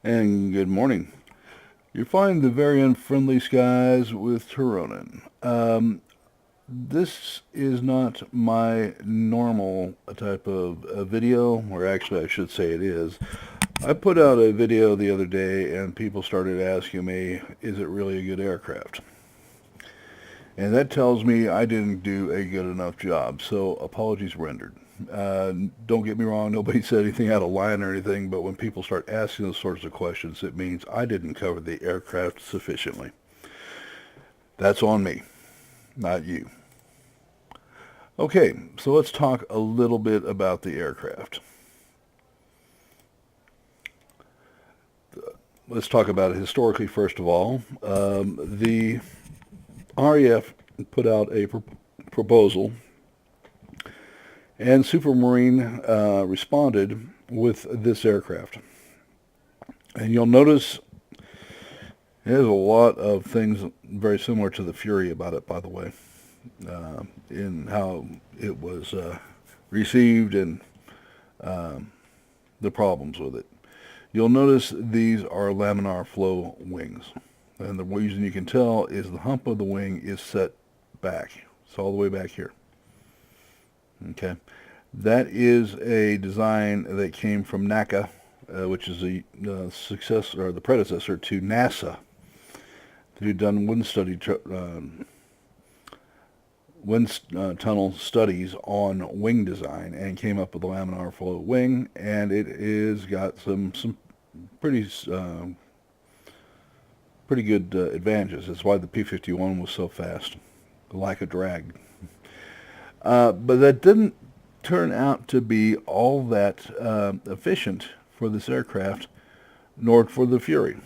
And good morning. You're finding the very unfriendly skies with Tironan. This is not my normal type of video, or actually I should say it is. I put out a video the other day and people started asking me, is it really a good aircraft? And that tells me I didn't do a good enough job, so apologies rendered. Uh, don't get me wrong, nobody said anything out of line or anything, but when people start asking those sorts of questions, it means I didn't cover the aircraft sufficiently. That's on me, not you. Okay, so let's talk a little bit about the aircraft. Let's talk about it historically first of all. The RAF put out a proposal, and Supermarine responded with this aircraft. And you'll notice there's a lot of things very similar to the Fury about it, by the way, in how it was received and the problems with it. You'll notice these are laminar flow wings. And the reason you can tell is the hump of the wing is set back. It's all the way back here. Okay. That is a design that came from NACA, which is the successor or the predecessor to NASA, who'd done wind tunnel studies on wing design and came up with a laminar flow wing, and it is got some pretty pretty good advantages. That's why the P-51 was so fast, the lack of drag. But that didn't turn out to be all that efficient for this aircraft, nor for the Fury.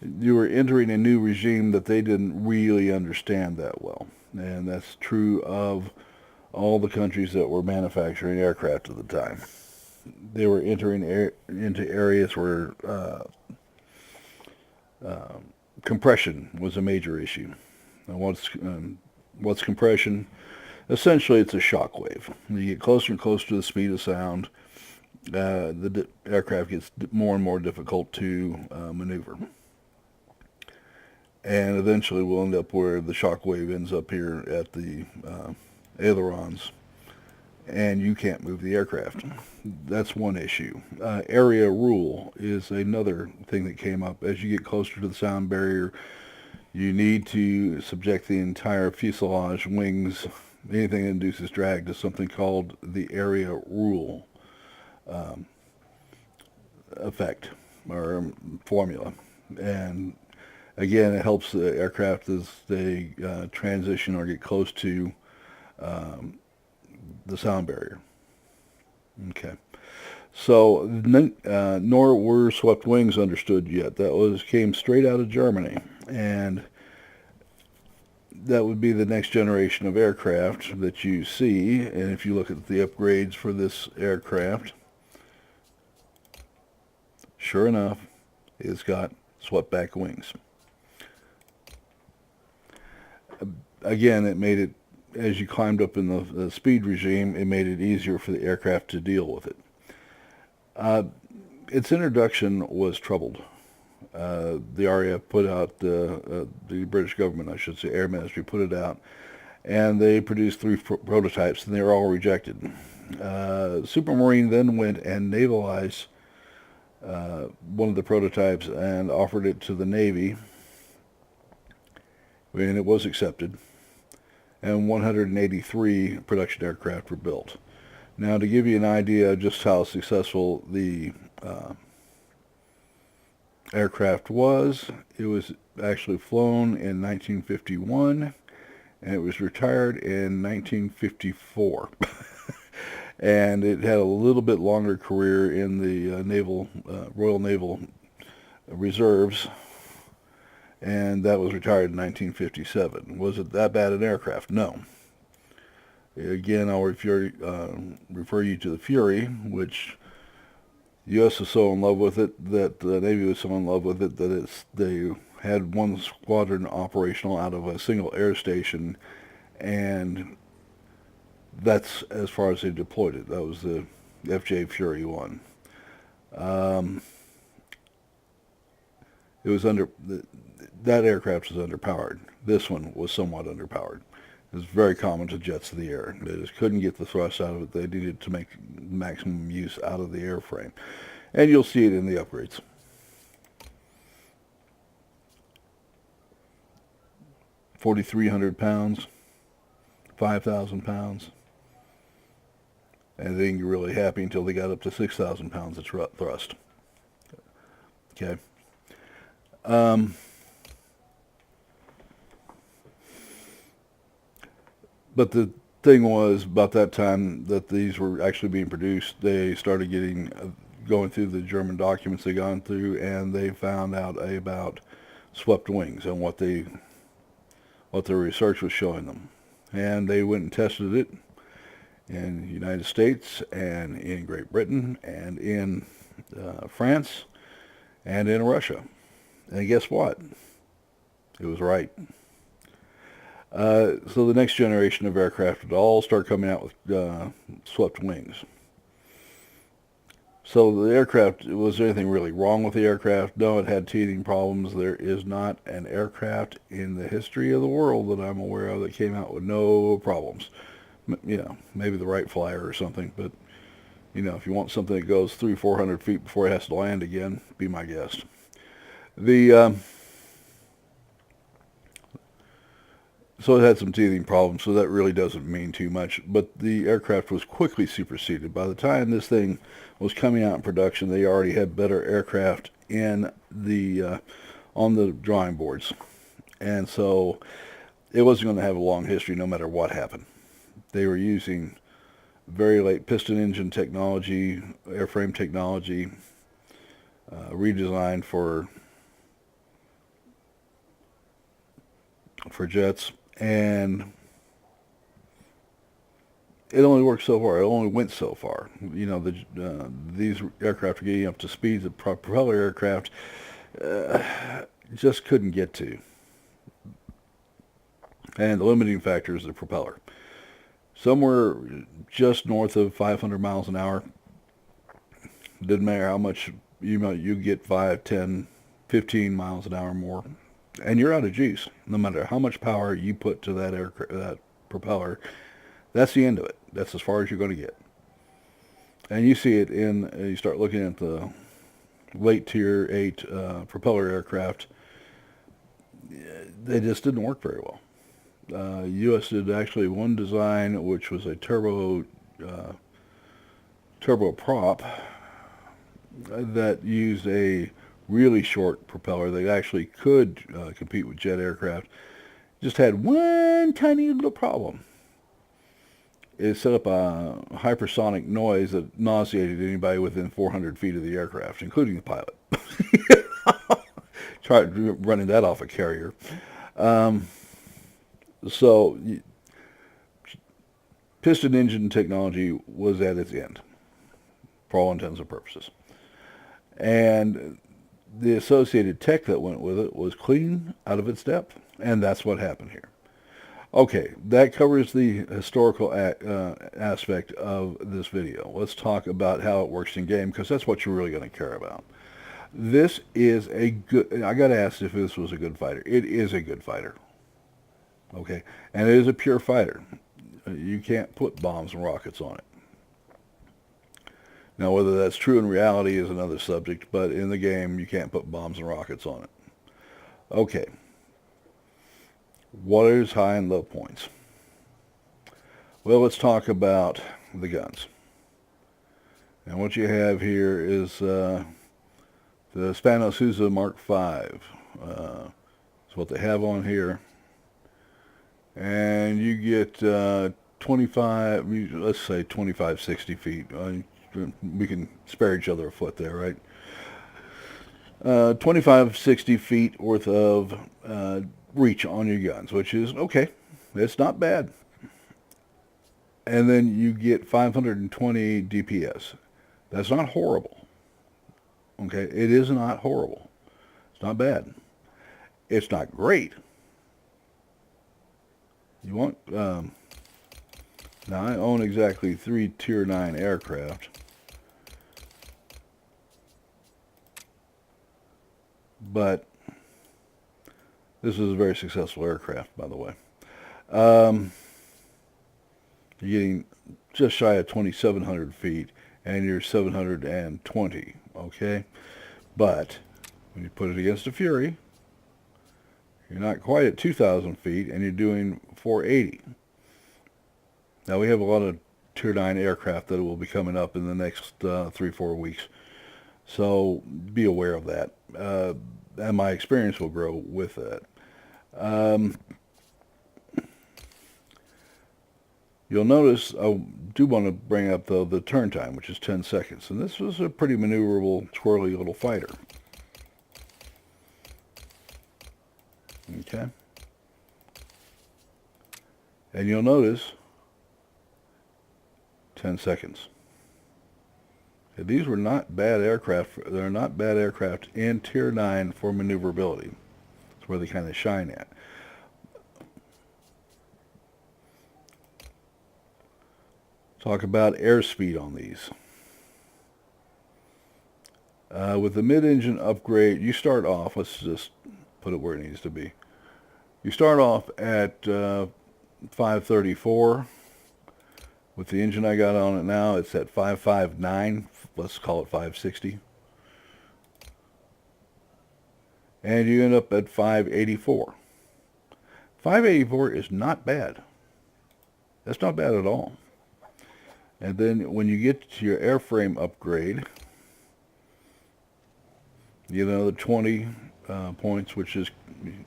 You were entering a new regime that they didn't really understand that well. And that's true of all the countries that were manufacturing aircraft at the time. They were entering into areas where compression was a major issue. Now, what's compression? Essentially, it's a shock wave. You get closer and closer to the speed of sound, the aircraft gets more and more difficult to maneuver. And eventually we'll end up where the shock wave ends up here at the ailerons, and you can't move the aircraft. That's one issue. Area rule is another thing that came up. As you get closer to the sound barrier, you need to subject the entire fuselage, wings, anything that induces drag to something called the area rule effect or formula. And again, it helps the aircraft as they transition or get close to the sound barrier. Okay. So, nor were swept wings understood yet. That came straight out of Germany, and that would be the next generation of aircraft that you see. And if you look at the upgrades for this aircraft, sure enough, it's got swept back wings. Again, it made it, as you climbed up in the speed regime, it made it easier for the aircraft to deal with it. Its introduction was troubled. The RAF put out, the British government, I should say, Air Ministry, put it out, and they produced 3 prototypes, and they were all rejected. Supermarine then went and navalized one of the prototypes and offered it to the Navy, and it was accepted, and 183 production aircraft were built. Now, to give you an idea of just how successful the aircraft was, it was actually flown in 1951, and it was retired in 1954. And it had a little bit longer career in the Royal Naval Reserves, and that was retired in 1957. Was it that bad an aircraft? No. Again, I'll refer you to the Fury, which the U.S. was so in love with it, that the Navy was so in love with it, that they had one squadron operational out of a single air station, and that's as far as they deployed it. That was the FJ Fury 1. it was that aircraft was underpowered. This one was somewhat underpowered. It was very common to jets of the air. They just couldn't get the thrust out of it. They needed to make maximum use out of the airframe. And you'll see it in the upgrades. £4,300, 5,000 pounds. And they didn't get really happy until they got up to 6,000 pounds of thrust. Okay. But the thing was, about that time that these were actually being produced, they started going through the German documents they'd gone through, and they found out about swept wings and what their research was showing them. And they went and tested it in the United States and in Great Britain and in France and in Russia. And guess what? It was right. So the next generation of aircraft would all start coming out with swept wings. So the aircraft, was there anything really wrong with the aircraft? No, it had teething problems. There is not an aircraft in the history of the world that I'm aware of that came out with no problems. You know, maybe the Wright Flyer or something, but, you know, if you want something that goes 300-400 feet before it has to land again, be my guest. So it had some teething problems, so that really doesn't mean too much. But the aircraft was quickly superseded. By the time this thing was coming out in production, they already had better aircraft in on the drawing boards. And so it wasn't going to have a long history no matter what happened. They were using very late piston engine technology, airframe technology, redesigned for jets, and it only worked so far. It only went so far. You know, these aircraft are getting up to speeds that propeller aircraft just couldn't get to. And the limiting factor is the propeller. Somewhere just north of 500 miles an hour, didn't matter how much you get 5, 10, 15 miles an hour more, and you're out of juice. No matter how much power you put to that propeller, that's the end of it. That's as far as you're going to get. And you see it you start looking at the late Tier 8 propeller aircraft. They just didn't work very well. U.S. did actually one design, which was a turboprop that used a really short propeller that actually could compete with jet aircraft. Just had one tiny little problem. It set up a hypersonic noise that nauseated anybody within 400 feet of the aircraft, including the pilot. Tried running that off a carrier. So piston engine technology was at its end, for all intents and purposes. And the associated tech that went with it was clean out of its depth, and that's what happened here. Okay, that covers the historical aspect of this video. Let's talk about how it works in game, because that's what you're really going to care about. This is a good, I got asked if this was a good fighter. It is a good fighter. Okay, and it is a pure fighter. You can't put bombs and rockets on it. Now, whether that's true in reality is another subject, but in the game, you can't put bombs and rockets on it. Okay. What are its high and low points? Well, let's talk about the guns. And what you have here is the Spano-Sousa Mark V. That's what they have on here. And you get 25, let's say 25, 60 feet. We can spare each other a foot there, right? 25, 60 feet worth of reach on your guns, which is okay. It's not bad. And then you get 520 DPS. That's not horrible. Okay, it is not horrible. It's not bad. It's not great. You want, now I own exactly 3 Tier 9 aircraft. But This is a very successful aircraft, by the way. Um, you're getting just shy of 2,700 feet, and you're 720, okay? But when you put it against a Fury, you're not quite at 2,000 feet, and you're doing 480. Now, we have a lot of Tier 9 aircraft that will be coming up in the next 3-4 weeks, so be aware of that. And my experience will grow with that. You'll notice I do want to bring up, though, the turn time, which is 10 seconds. And this was a pretty maneuverable, squirrely little fighter. Okay. And you'll notice 10 seconds. Okay, these were not bad aircraft. They're not bad aircraft in Tier 9 for maneuverability. That's where they kind of shine at. Talk about airspeed on these. With the mid-engine upgrade, you start off, let's just put it where it needs to be. You start off at 534. With the engine I got on it now, it's at 559. Let's call it 560. And you end up at 584. 584 is not bad. That's not bad at all. And then when you get to your airframe upgrade, you get another 20 points, which is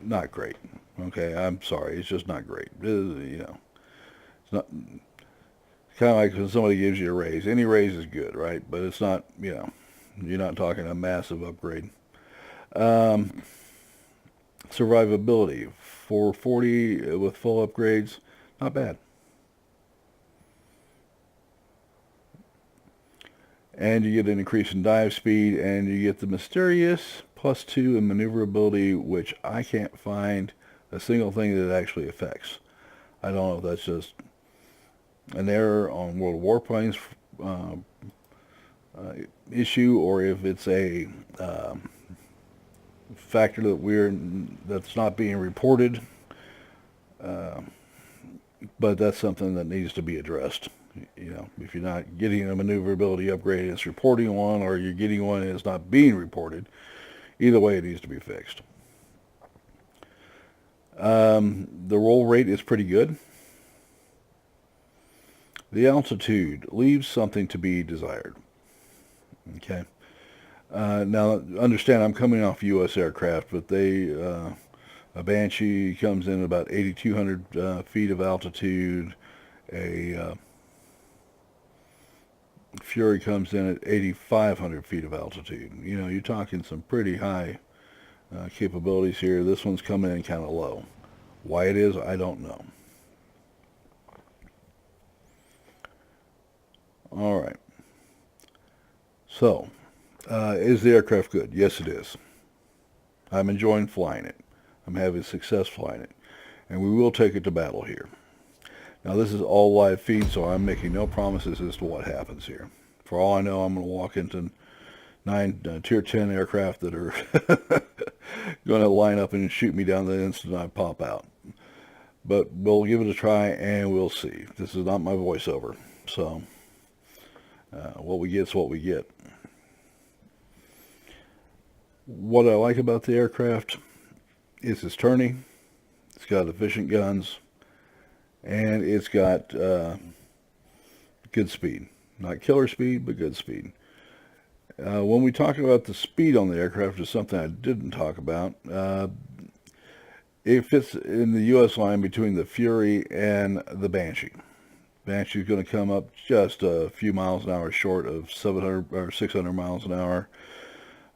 not great. Okay, I'm sorry, it's just not great. You know, it's not kind of like when somebody gives you a raise. Any raise is good, right? But it's not, you know, you're not talking a massive upgrade. Survivability, 440 with full upgrades, not bad. And you get an increase in dive speed, and you get the mysterious +2 in maneuverability, which I can't find a single thing that it actually affects. I don't know if that's just an error on World of Warplanes issue, or if it's a factor that's not being reported. But that's something that needs to be addressed. You know, if you're not getting a maneuverability upgrade and it's reporting one, or you're getting one and it's not being reported, either way it needs to be fixed. The roll rate is pretty good. The altitude leaves something to be desired. Okay. Now, understand I'm coming off U.S. aircraft, but a Banshee comes in about 8,200 feet of altitude. A Fury comes in at 8,500 feet of altitude. You know, you're talking some pretty high capabilities here. This one's coming in kind of low. Why it is, I don't know. All right. So, is the aircraft good? Yes, it is. I'm enjoying flying it. I'm having success flying it. And we will take it to battle here. Now, this is all live feed, so I'm making no promises as to what happens here. For all I know, I'm going to walk into 9 Tier 10 aircraft that are going to line up and shoot me down the instant I pop out. But we'll give it a try, and we'll see. This is not my voiceover, so what we get is what we get. What I like about the aircraft is its turning. It's got efficient guns. And it's got good speed. Not killer speed, but good speed. When we talk about the speed on the aircraft, which is something I didn't talk about, it fits in the U.S. line between the Fury and the Banshee. Banshee is going to come up just a few miles an hour short of 700 or 600 miles an hour.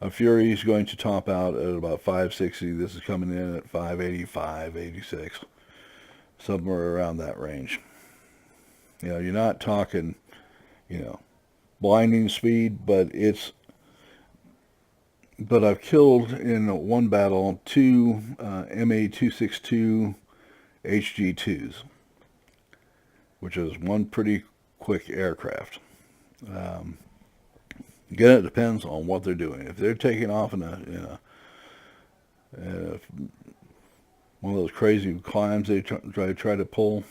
A Fury is going to top out at about 560. This is coming in at 585, 86. Somewhere around that range. You know, you're not talking, you know, blinding speed, but I've killed in one battle 2 MA-262 HG2s, which is one pretty quick aircraft. Again, it depends on what they're doing. If they're taking off in a one of those crazy climbs they try to pull,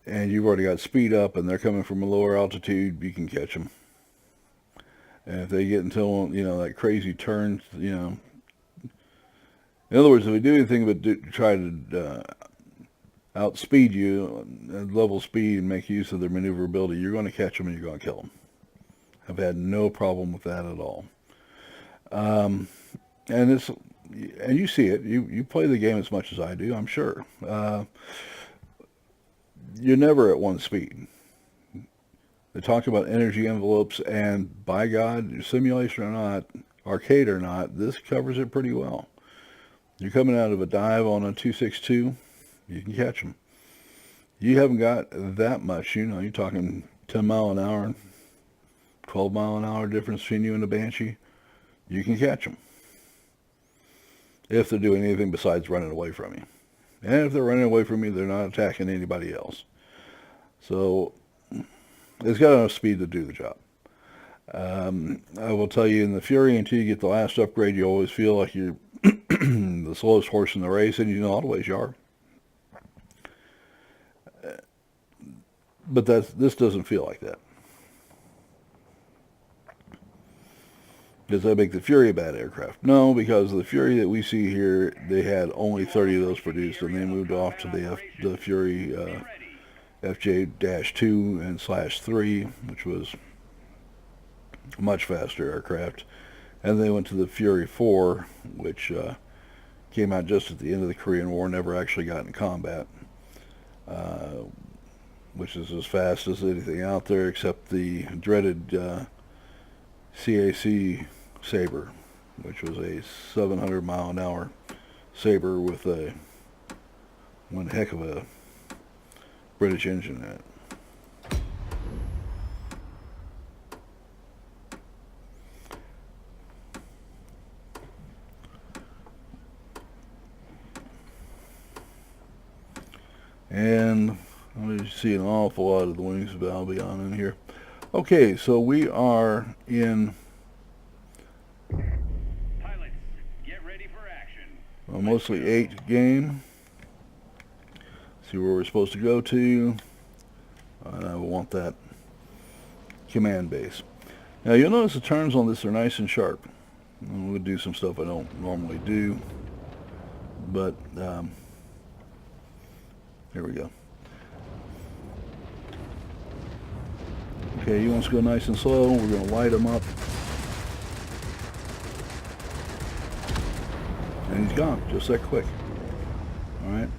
and you've already got speed up, and they're coming from a lower altitude, you can catch them. And if they get into, that crazy turn, in other words, if they do anything but try to outspeed you at level speed and make use of their maneuverability, you're going to catch them and you're going to kill them. I've had no problem with that at all. And you see it. You play the game as much as I do, I'm sure. You're never at one speed. They talk about energy envelopes, and by God, simulation or not, arcade or not, this covers it pretty well. You're coming out of a dive on a 262, you can catch them. You haven't got that much, you're talking 10 mile an hour, 12 mile an hour difference between you and a Banshee. You can catch them. If they're doing anything besides running away from you. And if they're running away from you, they're not attacking anybody else. So it's got enough speed to do the job. I will tell you, in the Fury, until you get the last upgrade, you always feel like you're the slowest horse in the race, and a lot of ways you are. But this doesn't feel like that. Does that make the Fury a bad aircraft? No, because the Fury that we see here, they had only 30 of those produced, and they moved off to the Fury FJ-2 and /3, which was a much faster aircraft. And they went to the Fury 4, which came out just at the end of the Korean War, never actually got in combat, which is as fast as anything out there except the dreaded CAC Sabre, which was a 700 mile an hour Sabre with one heck of a British engine in it. And I see an awful lot of the wings of Albion in here. Okay, so we are in pilots, get ready for action. A mostly 8 game. See where we're supposed to go to. I want that command base. Now you'll notice the turns on this are nice and sharp. I'm going to do some stuff I don't normally do, but here we go. Okay, he wants to go nice and slow. We're going to light him up. And he's gone, just that quick. Alright.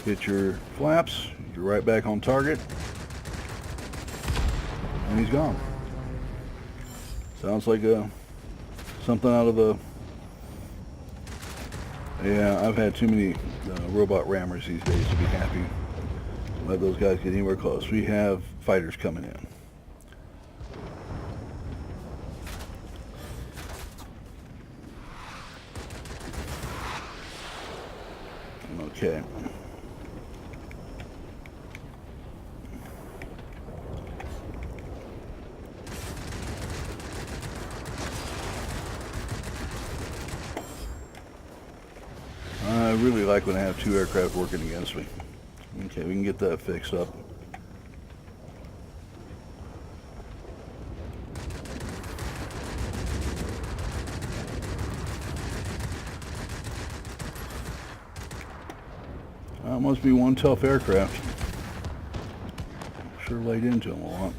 Hit your flaps. You're right back on target. And he's gone. Sounds like something out of a... Yeah, I've had too many robot rammers these days to be happy. Let those guys get anywhere close. We have fighters coming in. Okay. I really like when I have 2 aircraft working against me. Okay, we can get that fixed up. That must be one tough aircraft. Sure laid into him a lot.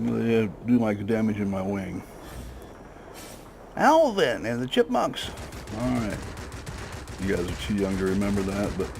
They do like damage in my wing. Alvin and the Chipmunks. Alright. You guys are too young to remember that, but...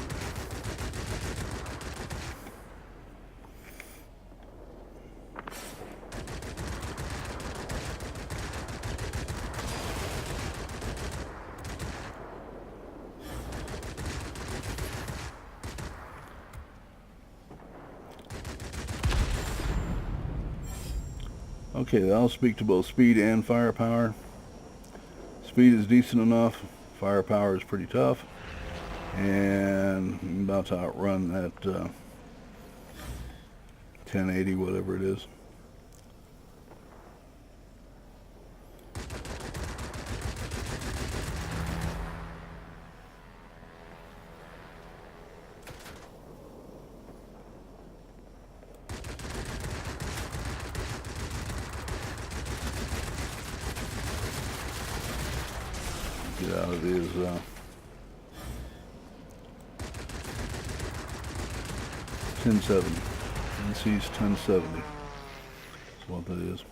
Okay, that'll speak to both speed and firepower. Speed is decent enough. Firepower is pretty tough. And I'm about to outrun that 1080, whatever it is. Get out of his .1070. NC's 1070. That's what that is.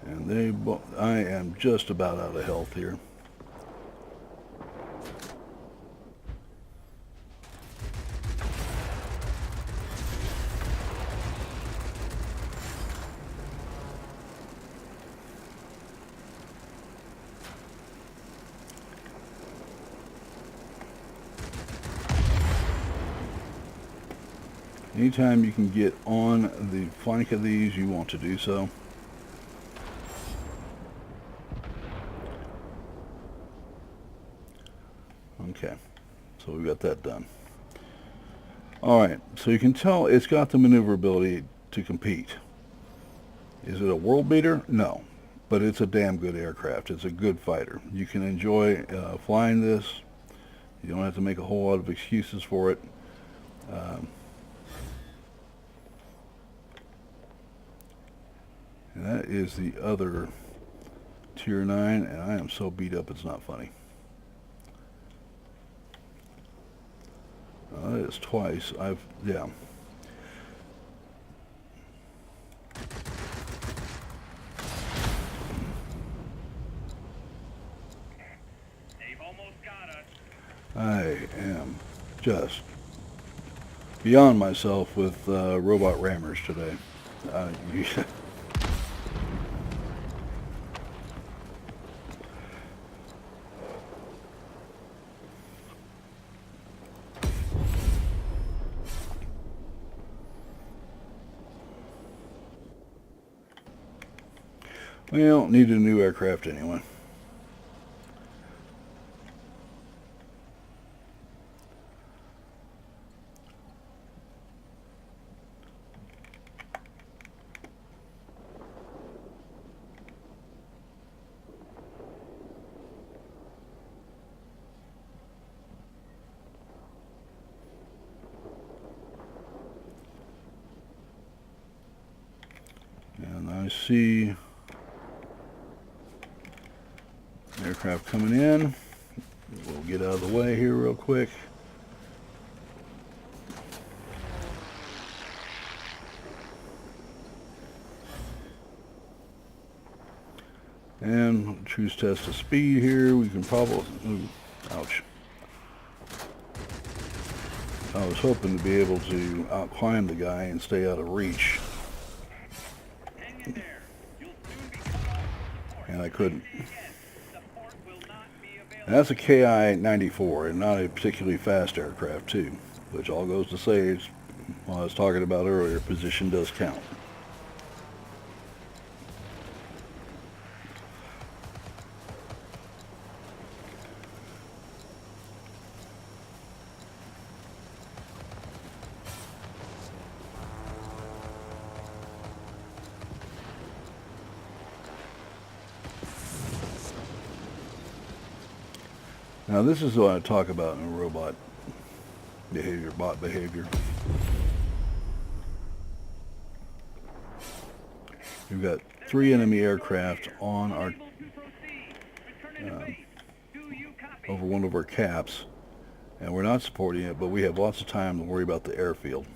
And I am just about out of health here. Anytime you can get on the flank of these, you want to do so. Okay, so we got that done. Alright, so you can tell it's got the maneuverability to compete. Is it a world beater? No, but it's a damn good aircraft. It's a good fighter. You can enjoy flying this. You don't have to make a whole lot of excuses for it. And that is the other Tironan, and I am so beat up it's not funny. That is twice. Yeah. They've almost got us. I am just beyond myself with robot rammers today. We don't need a new aircraft anyway. And I see aircraft coming in. We'll get out of the way here real quick. And choose test of speed here. We can probably... Ooh, ouch. I was hoping to be able to outclimb the guy and stay out of reach. Hang in there. You'll soon be cut off support. And I couldn't. Support will not be available. And that's a KI-94 and not a particularly fast aircraft too, which all goes to say, it's, what I was talking about earlier, position does count. Now this is what I talk about in robot behavior, bot behavior. We've got 3 enemy aircraft on our over one of our caps, and we're not supporting it, but we have lots of time to worry about the airfield.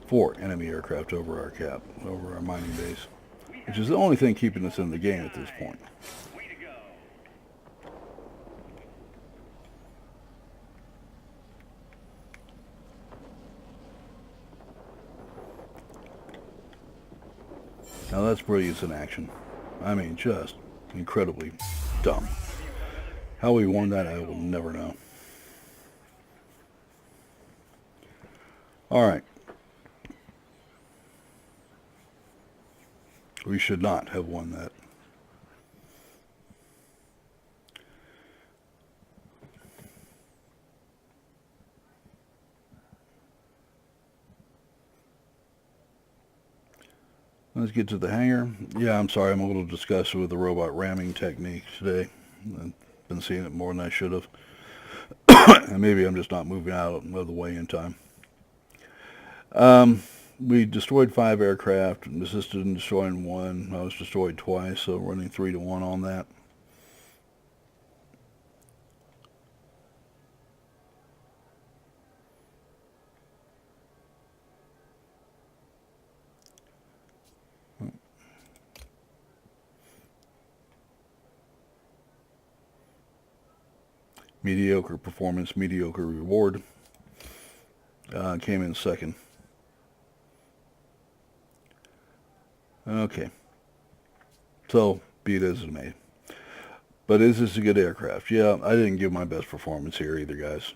Four enemy aircraft over our cap, over our mining base, which is the only thing keeping us in the game at this point. Way to go. Now that's brilliance in action. I mean, just incredibly dumb. How we won that, I will never know. All right. We should not have won that. Let's get to the hangar. Yeah, I'm sorry, I'm a little disgusted with the robot ramming technique today. I've been seeing it more than I should have. And maybe I'm just not moving out of the way in time. We destroyed 5 aircraft, assisted in destroying 1. I was destroyed twice, so running 3-1 on that. Mediocre performance, mediocre reward. Came in second. Okay. So, be it as it may. But is this a good aircraft? Yeah, I didn't give my best performance here either, guys.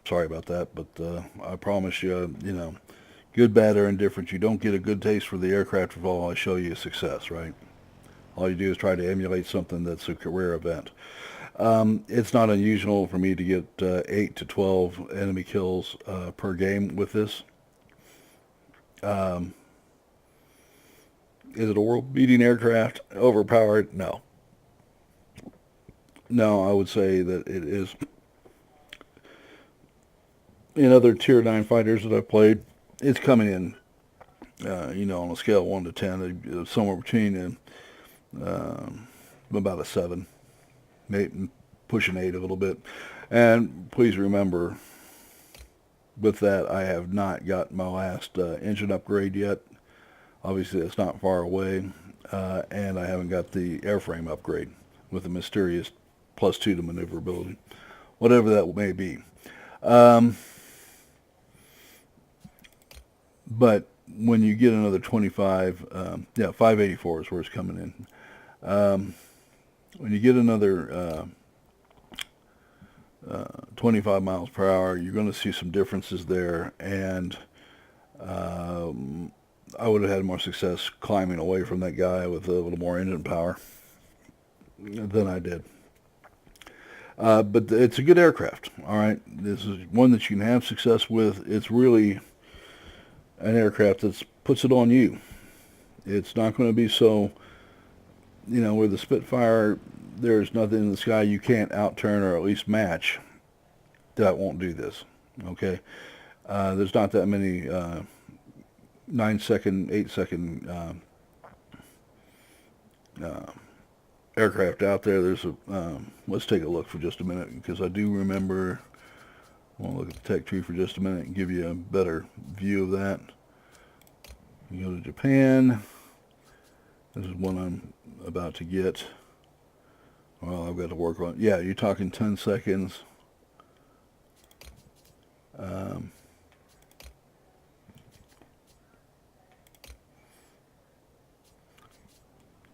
Sorry about that, but I promise you, good, bad, or indifferent, you don't get a good taste for the aircraft if all I show you is success, right? All you do is try to emulate something that's a career event. It's not unusual for me to get 8 to 12 enemy kills per game with this. Is it a world-beating aircraft? Overpowered? No. No, I would say that it is. In other Tier 9 fighters that I've played, it's coming in, on a scale of 1 to 10, somewhere between about a 7, 8, and pushing 8 a little bit. And please remember, with that, I have not gotten my last engine upgrade yet. Obviously, it's not far away. And I haven't got the airframe upgrade with the mysterious +2 to maneuverability, whatever that may be. But when you get another 25, 584 is where it's coming in. When you get another 25 miles per hour, you're going to see some differences there, and I would have had more success climbing away from that guy with a little more engine power than I did. But it's a good aircraft, all right? This is one that you can have success with. It's really an aircraft that puts it on you. It's not going to be so, with the Spitfire, there's nothing in the sky you can't outturn or at least match that won't do this, okay? There's not that many 9-second, 8-second aircraft out there. There's let's take a look for just a minute, because I do remember. I want to look at the tech tree for just a minute and give you a better view of that. You go to Japan. This is one I'm about to get. Well, I've got to work on. Yeah, you're talking 10 seconds.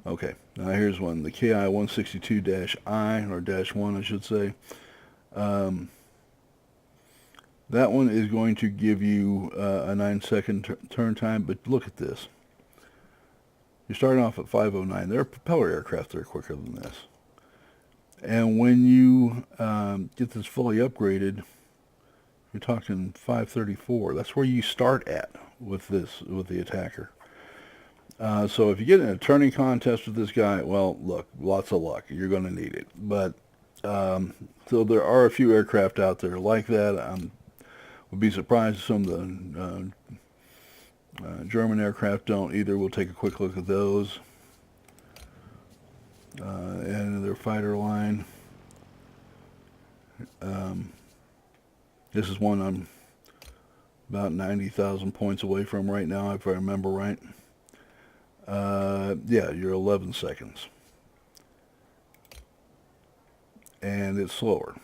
Okay, now here's one, the KI 162-I, or -1, I should say. That one is going to give you a 9-second turn time, but look at this. You're starting off at 509. There are propeller aircraft that are quicker than this. And when you get this fully upgraded, you're talking 534. That's where you start at with the Attacker. So if you get in a turning contest with this guy, well, look, lots of luck. You're going to need it. But so there are a few aircraft out there like that. I would be surprised if some of the German aircraft don't either. We'll take a quick look at those. And their fighter line. This is one I'm about 90,000 points away from right now, if I remember right. Yeah, you're 11 seconds. And it's slower.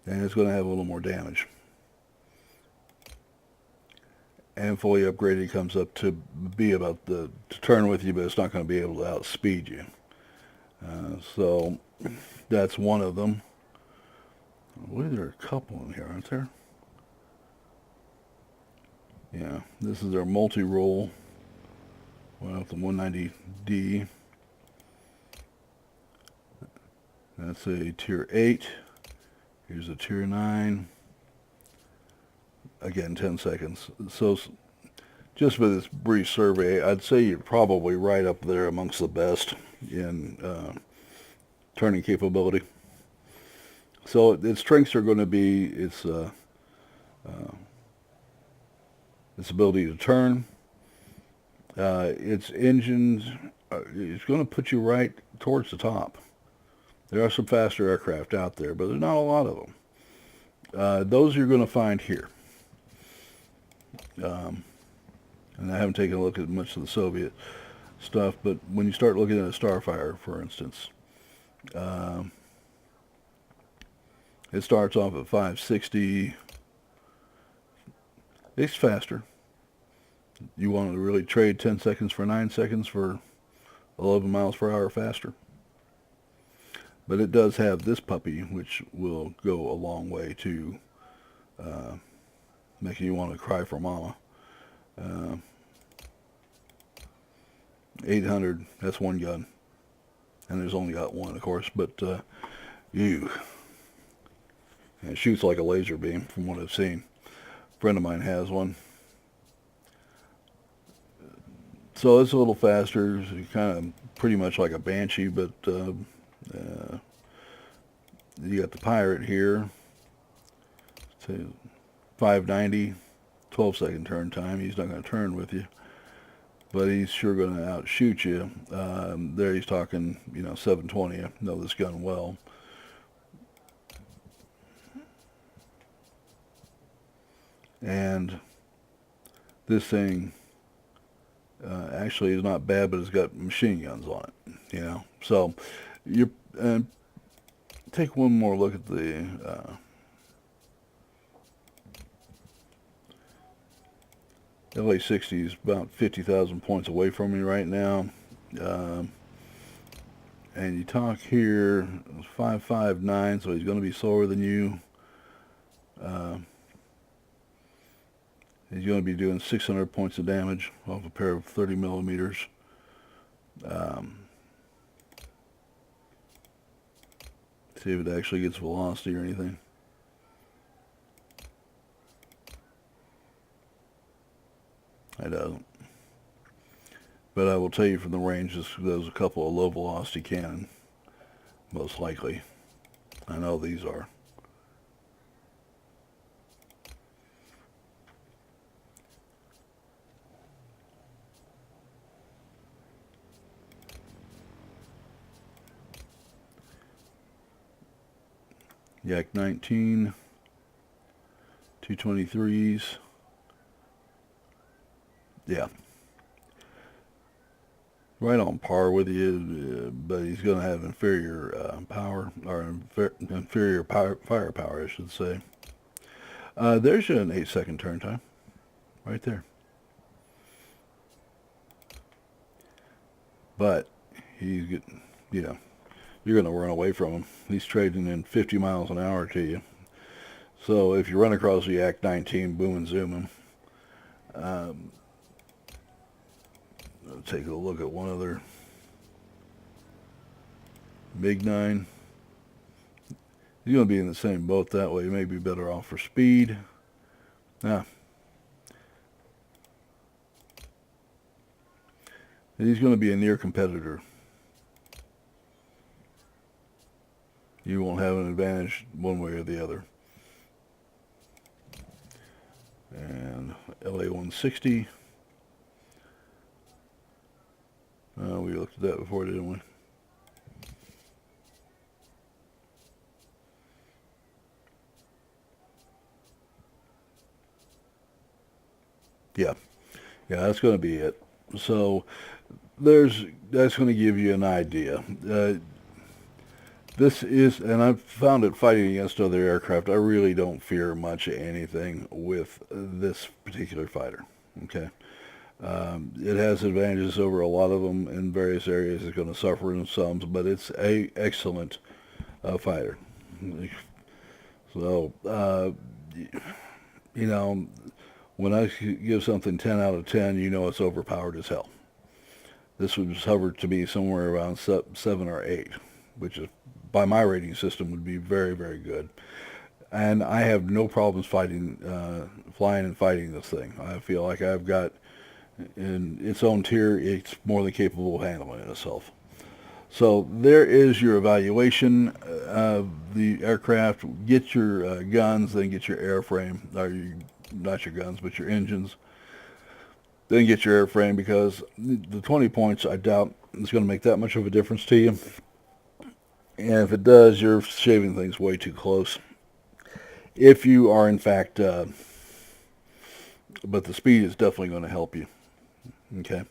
And it's going to have a little more damage. and fully upgraded comes up to be about to turn with you, but it's not going to be able to outspeed you. So that's one of them. I believe there are a couple in here, aren't there? Yeah, this is our multi-role. Went up to 190D. That's a tier 8. Here's a tier 9. Again, 10 seconds. So just for this brief survey, I'd say you're probably right up there amongst the best in turning capability. So its strengths are going to be its ability to turn. Its engines is going to put you right towards the top. There are some faster aircraft out there, but there's not a lot of them. Those you're going to find here. And I haven't taken a look at much of the Soviet stuff, but when you start looking at a starfire, for instance, it starts off at 560. It's faster. You want to really trade 10 seconds for 9 seconds for 11 miles per hour faster. But it does have this puppy, which will go a long way to making you want to cry for mama. 800, that's one gun. And there's only got one, of course, but and it shoots like a laser beam from what I've seen. A friend of mine has one. So it's a little faster. It's kind of pretty much like a Banshee, but you got the Pirate here. Say 590, 12-second turn time. He's not going to turn with you, but he's sure going to outshoot you. There he's talking, 720. I know this gun well. And this thing actually is not bad, but it's got machine guns on it, So you take one more look at the LA-60 is about 50,000 points away from me right now. And you talk here, 559, so he's going to be slower than you. He's going to be doing 600 points of damage off a pair of 30 millimeters. See if it actually gets velocity or anything. It doesn't. But I will tell you from the range, there's a couple of low velocity cannon, most likely. I know these are. Yak 19, 223s. Yeah. Right on par with you, but he's going to have inferior power, or inferior firepower, I should say. There's an 8-second turn time, right there. But he's getting, you're going to run away from him. He's trading in 50 miles an hour to you. So if you run across the Yak 19, boom and zoom him. I'll take a look at one other MiG-9. He's going to be in the same boat that way. He may be better off for speed. He's going to be a near competitor. You won't have an advantage one way or the other. And LA-160. We looked at that before, didn't we? Yeah, that's going to be it. So that's going to give you an idea. This is, and I've found it fighting against other aircraft, I really don't fear much anything with this particular fighter. Okay. It has advantages over a lot of them in various areas. It's going to suffer in some, but it's a excellent fighter. So, you know, when I give something 10 out of 10, you know it's overpowered as hell. This would hover to be somewhere around 7 or 8, which is, by my rating system, would be very, very good. And I have no problems fighting, flying and fighting this thing. I feel like I've got, in its own tier, it's more than capable of handling it itself. So there is your evaluation of the aircraft. Get your guns, then get your airframe, or not your guns, but your engines. Then get your airframe, because the 20 points, I doubt is going to make that much of a difference to you. And if it does, you're shaving things way too close. If you are, in fact, but the speed is definitely going to help you. Okay.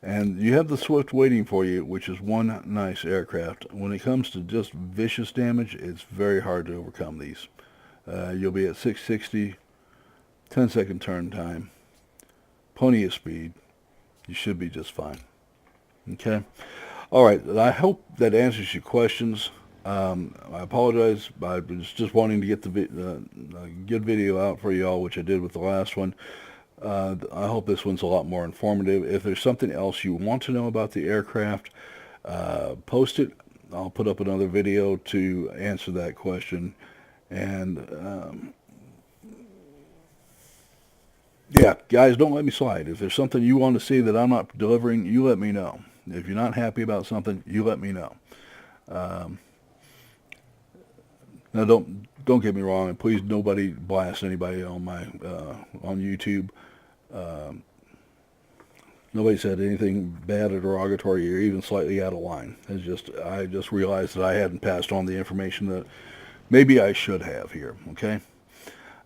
And you have the Swift waiting for you, which is one nice aircraft. When it comes to just vicious damage, it's very hard to overcome these. You'll be at 660, 10-second turn time, plenty of speed. You should be just fine. Okay? All right. I hope that answers your questions. I apologize. I was just wanting to get the good video out for y'all, which I did with the last one. I hope this one's a lot more informative. If there's something else you want to know about the aircraft, post it. I'll put up another video to answer that question. And yeah, guys, don't let me slide. If there's something you want to see that I'm not delivering, you let me know. If you're not happy about something, you let me know. Now, don't get me wrong, and please nobody blast anybody on my on YouTube. Nobody said anything bad or derogatory or even slightly out of line. I just realized that I hadn't passed on the information that maybe I should have here. Okay.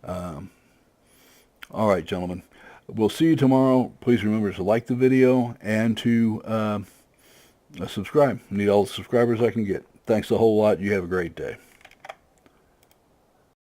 All right, gentlemen. We'll see you tomorrow. Please remember to like the video and to subscribe. I need all the subscribers I can get. Thanks a whole lot. You have a great day.